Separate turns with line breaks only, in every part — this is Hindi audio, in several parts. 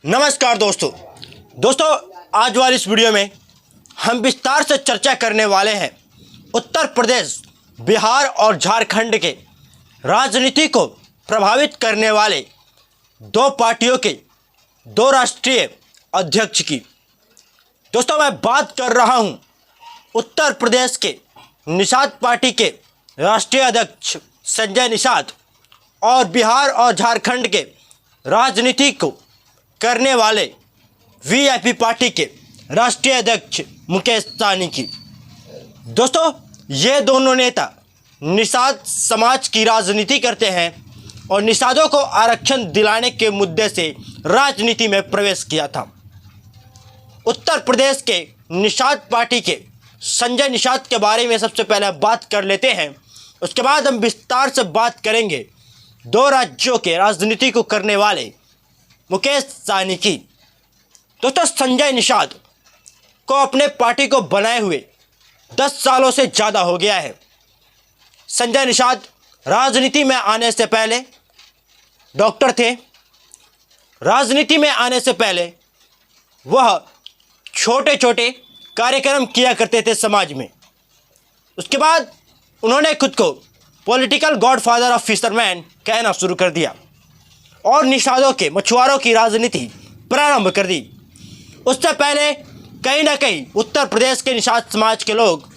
नमस्कार दोस्तों आज वाली इस वीडियो में हम विस्तार से चर्चा करने वाले हैं उत्तर प्रदेश, बिहार और झारखंड के राजनीति को प्रभावित करने वाले दो पार्टियों के दो राष्ट्रीय अध्यक्ष की। दोस्तों, मैं बात कर रहा हूं उत्तर प्रदेश के निषाद पार्टी के राष्ट्रीय अध्यक्ष संजय निषाद और बिहार और झारखंड के राजनीति को करने वाले वीआईपी पार्टी के राष्ट्रीय अध्यक्ष मुकेश सहनी की। दोस्तों, ये दोनों नेता निषाद समाज की राजनीति करते हैं और निषादों को आरक्षण दिलाने के मुद्दे से राजनीति में प्रवेश किया था। उत्तर प्रदेश के निषाद पार्टी के संजय निषाद के बारे में सबसे पहले बात कर लेते हैं, उसके बाद हम विस्तार से बात करेंगे दो राज्यों के राजनीति को करने वाले मुकेश सहनी की। दोस्तों, संजय निषाद को अपने पार्टी को बनाए हुए 10 सालों से ज़्यादा हो गया है। संजय निषाद राजनीति में आने से पहले डॉक्टर थे। राजनीति में आने से पहले वह छोटे छोटे कार्यक्रम किया करते थे समाज में। उसके बाद उन्होंने खुद को पॉलिटिकल गॉडफादर ऑफ फिशरमैन कहना शुरू कर दिया और निषादों के मछुआरों की राजनीति प्रारंभ कर दी। उससे पहले कहीं ना कहीं उत्तर प्रदेश के निषाद समाज के लोग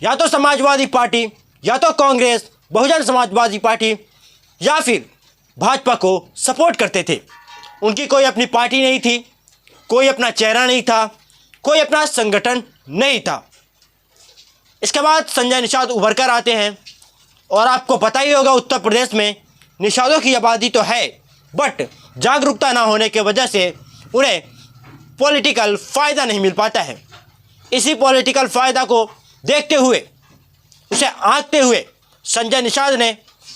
या तो समाजवादी पार्टी, या तो कांग्रेस, बहुजन समाजवादी पार्टी या फिर भाजपा को सपोर्ट करते थे। उनकी कोई अपनी पार्टी नहीं थी, कोई अपना चेहरा नहीं था, कोई अपना संगठन नहीं था। इसके बाद संजय निषाद उभर कर आते हैं और आपको पता ही होगा उत्तर प्रदेश में निषादों की आबादी तो है, बट जागरूकता ना होने की वजह से उन्हें पॉलिटिकल फ़ायदा नहीं मिल पाता है। इसी पॉलिटिकल फ़ायदा को देखते हुए, उसे आंकते हुए संजय निषाद ने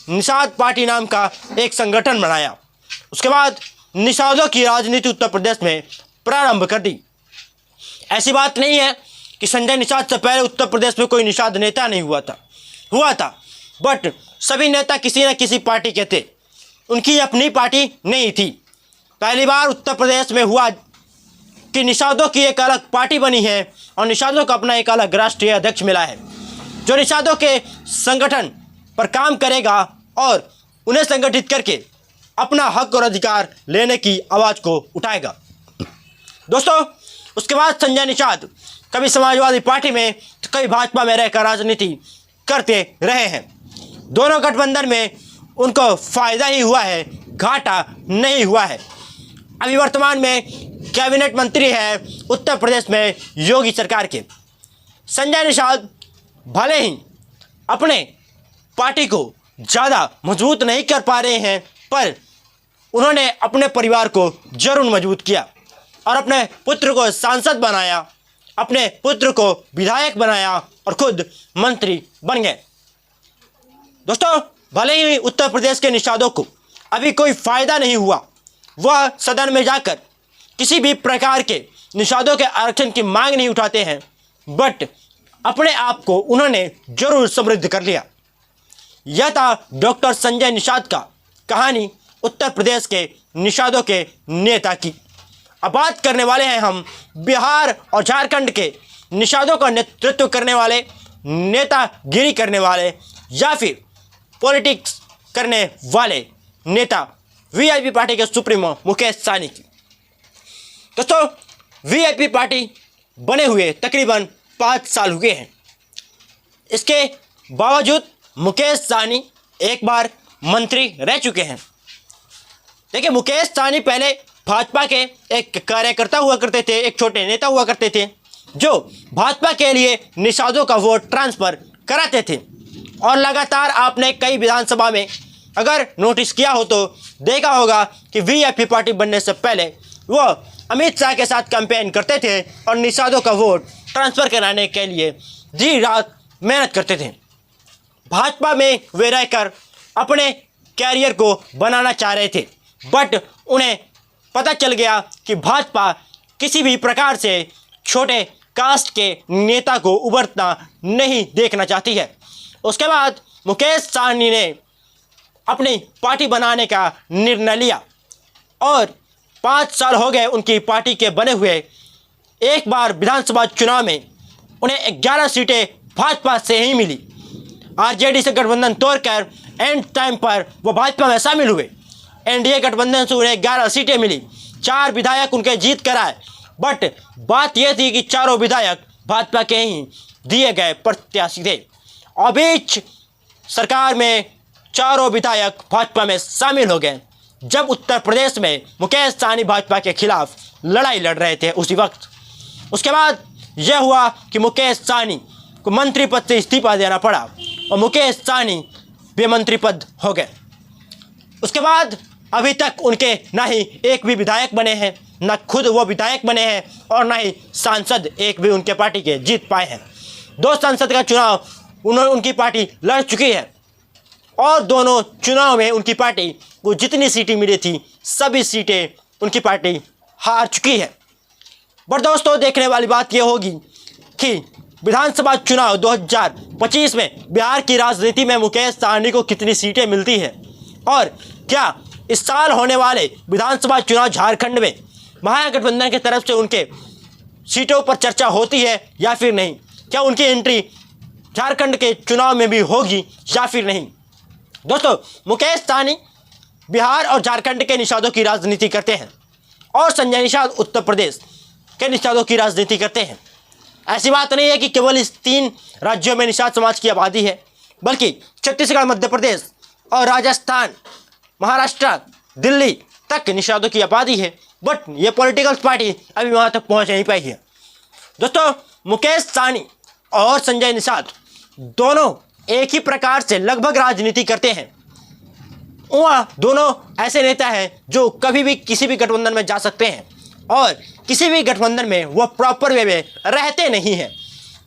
निषाद पार्टी नाम का एक संगठन बनाया। उसके बाद निषादों की राजनीति उत्तर प्रदेश में प्रारंभ कर दी। ऐसी बात नहीं है कि संजय निषाद से पहले उत्तर प्रदेश में कोई निषाद नेता नहीं हुआ था, बट सभी नेता किसी न किसी पार्टी के थे। उनकी अपनी पार्टी नहीं थी। पहली बार उत्तर प्रदेश में हुआ कि निषादों की एक अलग पार्टी बनी है और निषादों को अपना एक अलग राष्ट्रीय अध्यक्ष मिला है, जो निषादों के संगठन पर काम करेगा और उन्हें संगठित करके अपना हक और अधिकार लेने की आवाज़ को उठाएगा। दोस्तों, उसके बाद संजय निषाद कभी समाजवादी पार्टी में तो कभी भाजपा में रहकर राजनीति करते रहे हैं। दोनों गठबंधन में उनको फ़ायदा ही हुआ है, घाटा नहीं हुआ है। अभी वर्तमान में कैबिनेट मंत्री है उत्तर प्रदेश में योगी सरकार के। संजय निषाद भले ही अपने पार्टी को ज़्यादा मजबूत नहीं कर पा रहे हैं, पर उन्होंने अपने परिवार को जरूर मजबूत किया और अपने पुत्र को सांसद बनाया, अपने पुत्र को विधायक बनाया और खुद मंत्री बन गए। दोस्तों, भले ही उत्तर प्रदेश के निषादों को अभी कोई फ़ायदा नहीं हुआ, वह सदन में जाकर किसी भी प्रकार के निषादों के आरक्षण की मांग नहीं उठाते हैं, बट अपने आप को उन्होंने जरूर समृद्ध कर लिया। यह था डॉक्टर संजय निषाद का कहानी उत्तर प्रदेश के निषादों के नेता की। अब बात करने वाले हैं हम बिहार और झारखंड के निषादों का नेतृत्व करने वाले, नेतागिरी करने वाले या फिर पॉलिटिक्स करने वाले नेता वीआईपी पार्टी के सुप्रीमो मुकेश सहनी की। दोस्तों, वीआईपी पार्टी बने हुए तकरीबन 5 साल हुए हैं। इसके बावजूद मुकेश सहनी एक बार मंत्री रह चुके हैं। देखिए, मुकेश सहनी पहले भाजपा के एक कार्यकर्ता हुआ करते थे, एक छोटे नेता हुआ करते थे, जो भाजपा के लिए निषादों का वोट ट्रांसफ़र कराते थे। और लगातार आपने कई विधानसभा में अगर नोटिस किया हो तो देखा होगा कि वीआईपी पार्टी बनने से पहले वो अमित शाह के साथ कैंपेन करते थे और निषादों का वोट ट्रांसफ़र कराने के लिए दिन रात मेहनत करते थे। भाजपा में वे रहकर अपने कैरियर को बनाना चाह रहे थे, बट उन्हें पता चल गया कि भाजपा किसी भी प्रकार से छोटे कास्ट के नेता को उभरता नहीं देखना चाहती है। उसके बाद मुकेश सहनी ने अपनी पार्टी बनाने का निर्णय लिया और 5 साल हो गए उनकी पार्टी के बने हुए। एक बार विधानसभा चुनाव में उन्हें 11 सीटें भाजपा से ही मिली। आरजेडी से गठबंधन तोड़कर एंड टाइम पर वो भाजपा में शामिल हुए। एनडीए गठबंधन से उन्हें 11 सीटें मिली, 4 विधायक उनके जीत कर आए। बट बात यह थी कि चारों विधायक भाजपा के ही दिए गए प्रत्याशी थे। और बीच सरकार में चारों विधायक भाजपा में शामिल हो गए। जब उत्तर प्रदेश में मुकेश सहनी भाजपा के खिलाफ लड़ाई लड़ रहे थे उसी वक्त, उसके बाद यह हुआ कि मुकेश सहनी को मंत्री पद से इस्तीफा देना पड़ा और मुकेश सहनी बेमंत्री पद हो गए। उसके बाद अभी तक उनके ना ही एक भी विधायक बने हैं, ना खुद वो विधायक बने हैं और ना ही सांसद एक भी उनके पार्टी के जीत पाए हैं। 2 सांसद का चुनाव उनकी पार्टी लड़ चुकी है और दोनों चुनाव में उनकी पार्टी को जितनी सीटें मिली थी सभी सीटें उनकी पार्टी हार चुकी है। बट दोस्तों, देखने वाली बात यह होगी कि विधानसभा चुनाव 2025 में बिहार की राजनीति में मुकेश सहनी को कितनी सीटें मिलती है और क्या इस साल होने वाले विधानसभा चुनाव झारखंड में महागठबंधन की तरफ से उनके सीटों पर चर्चा होती है या फिर नहीं। क्या उनकी एंट्री झारखंड के चुनाव में भी होगी या फिर नहीं। दोस्तों, मुकेश सहनी बिहार और झारखंड के निषादों की राजनीति करते हैं और संजय निषाद उत्तर प्रदेश के निषादों की राजनीति करते हैं। ऐसी बात नहीं है कि केवल इस 3 राज्यों में निषाद समाज की आबादी है, बल्कि छत्तीसगढ़, मध्य प्रदेश और राजस्थान, महाराष्ट्र, दिल्ली तक निषादों की आबादी है। बट ये पॉलिटिकल पार्टी अभी वहाँ तक पहुँच नहीं पाई है। दोस्तों, मुकेश सहनी और संजय निषाद दोनों एक ही प्रकार से लगभग राजनीति करते हैं। वह दोनों ऐसे नेता हैं जो कभी भी किसी भी गठबंधन में जा सकते हैं और किसी भी गठबंधन में वो प्रॉपर वे में रहते नहीं हैं।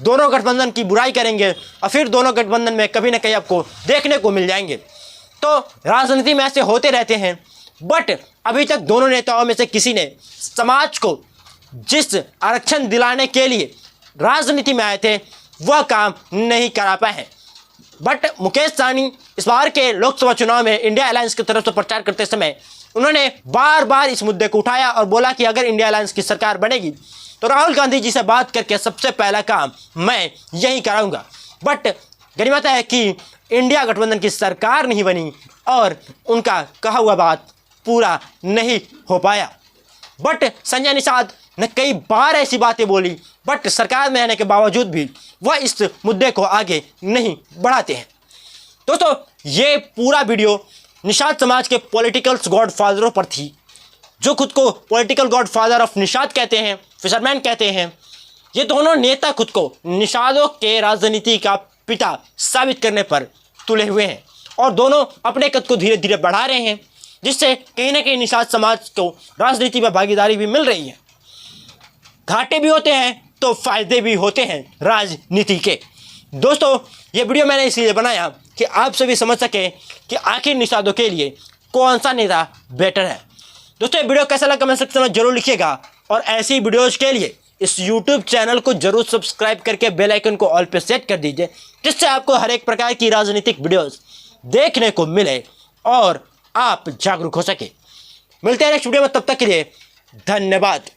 दोनों गठबंधन की बुराई करेंगे और फिर दोनों गठबंधन में कभी ना कहीं आपको देखने को मिल जाएंगे। तो राजनीति में ऐसे होते रहते हैं। बट अभी तक दोनों नेताओं में से किसी ने समाज को जिस आरक्षण दिलाने के लिए राजनीति में आए थे वह काम नहीं करा पाए हैं। बट मुकेश सहनी इस बार के लोकसभा चुनाव में इंडिया अलायंस की तरफ से प्रचार करते समय उन्होंने बार बार इस मुद्दे को उठाया और बोला कि अगर इंडिया अलायंस की सरकार बनेगी तो राहुल गांधी जी से बात करके सबसे पहला काम मैं यही कराऊंगा। बट गनीमत है कि इंडिया गठबंधन की सरकार नहीं बनी और उनका कहा हुआ बात पूरा नहीं हो पाया। बट संजय निषाद ने कई बार ऐसी बातें बोली, बट सरकार में रहने के बावजूद भी वह इस मुद्दे को आगे नहीं बढ़ाते हैं। दोस्तों, ये पूरा वीडियो निषाद समाज के पॉलिटिकल गॉडफादरों पर थी, जो खुद को पॉलिटिकल गॉडफादर ऑफ निषाद कहते हैं, फिशरमैन कहते हैं। ये दोनों नेता खुद को निषादों के राजनीति का पिता साबित करने पर तुले हुए हैं और दोनों अपने कद को धीरे धीरे बढ़ा रहे हैं, जिससे कहीं ना कहीं निषाद समाज को राजनीति में भागीदारी भी मिल रही है। घाटे भी होते हैं तो फायदे भी होते हैं राजनीति के। दोस्तों, ये वीडियो मैंने इसलिए बनाया कि आप सभी समझ सकें कि आखिर निषादों के लिए कौन सा नेता बेटर है। दोस्तों, ये वीडियो कैसा लगा कमेंट सेक्शन में जरूर लिखिएगा और ऐसी वीडियोज के लिए इस यूट्यूब चैनल को जरूर सब्सक्राइब करके बेल आइकन को ऑल पे सेट कर दीजिए, जिससे आपको हर एक प्रकार की राजनीतिक वीडियोस देखने को मिले और आप जागरूक हो सके। मिलते हैं नेक्स्ट वीडियो में, तब तक के लिए धन्यवाद।